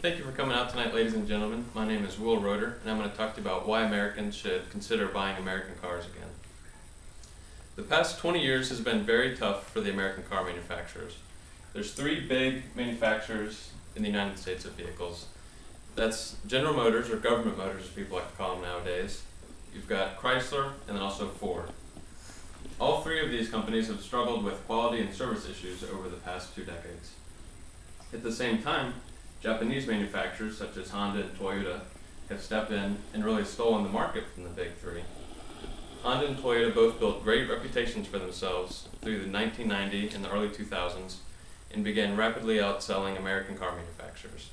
Thank you for coming out tonight, ladies and gentlemen. My name is Will Roeder, and I'm going to talk to you about why Americans should consider buying American cars again. The past 20 years has been very tough for the American car manufacturers. There's three big manufacturers in the United States of vehicles. That's General Motors, or Government Motors as people like to call them nowadays. You've got Chrysler, and then also Ford. All three of these companies have struggled with quality and service issues over the past 2 decades. At the same time, Japanese manufacturers such as Honda and Toyota have stepped in and really stolen the market from the big three. Honda and Toyota both built great reputations for themselves through the 1990s and the early 2000s and began rapidly outselling American car manufacturers.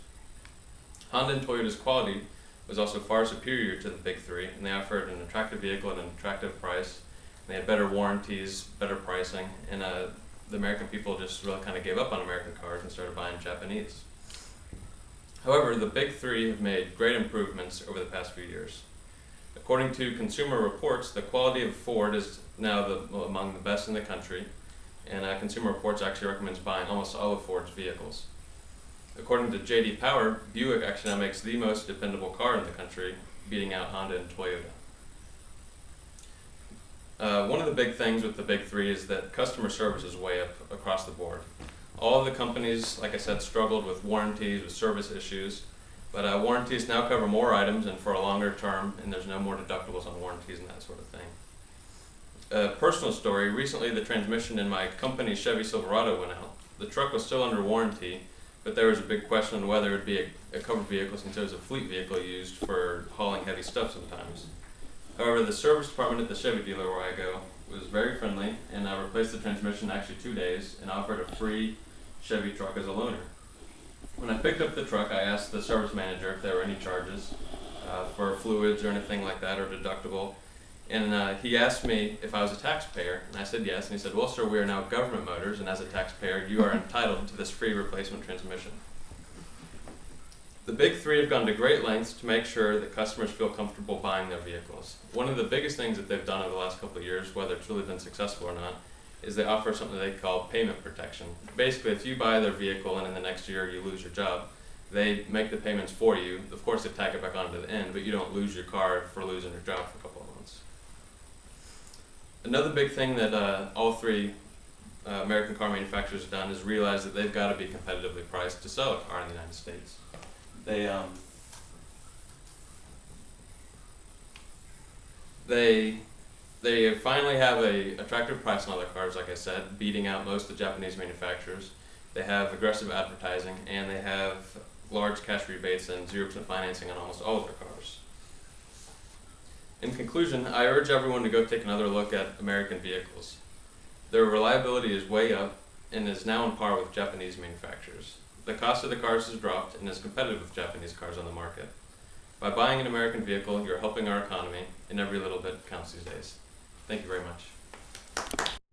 Honda and Toyota's quality was also far superior to the big three, and they offered an attractive vehicle at an attractive price. They had better warranties, better pricing, and the American people just really kind of gave up on American cars and started buying Japanese. However, the big three have made great improvements over the past few years. According to Consumer Reports, the quality of Ford is now among the best in the country, and Consumer Reports actually recommends buying almost all of Ford's vehicles. According to J.D. Power, Buick actually now makes the most dependable car in the country, beating out Honda and Toyota. One of the big things with the big three is that customer service is way up across the board. All of the companies, like I said, struggled with warranties, with service issues, but warranties now cover more items and for a longer term, and there's no more deductibles on warranties and that sort of thing. A personal story, recently the transmission in my company's Chevy Silverado went out. The truck was still under warranty, but there was a big question on whether it would be a covered vehicle since it was a fleet vehicle used for hauling heavy stuff sometimes. However, the service department at the Chevy dealer where I go was very friendly, and I replaced the transmission in actually 2 days and offered a free Chevy truck as a loaner. When I picked up the truck, I asked the service manager if there were any charges for fluids or anything like that, or deductible, and he asked me if I was a taxpayer, and I said yes, and he said, "Well, sir, we are now Government Motors, and as a taxpayer, you are entitled to this free replacement transmission." The big three have gone to great lengths to make sure that customers feel comfortable buying their vehicles. One of the biggest things that they've done over the last couple of years, whether it's really been successful or not, is they offer something they call payment protection. Basically, if you buy their vehicle and in the next year you lose your job, they make the payments for you. Of course, they tack it back onto the end, but you don't lose your car for losing your job for a couple of months. Another big thing that all three American car manufacturers have done is realize that they've got to be competitively priced to sell a car in the United States. They finally have an attractive price on all their cars, like I said, beating out most of the Japanese manufacturers. They have aggressive advertising, and they have large cash rebates and 0% financing on almost all of their cars. In conclusion, I urge everyone to go take another look at American vehicles. Their reliability is way up and is now on par with Japanese manufacturers. The cost of the cars has dropped and is competitive with Japanese cars on the market. By buying an American vehicle, you're helping our economy, and every little bit counts these days. Thank you very much.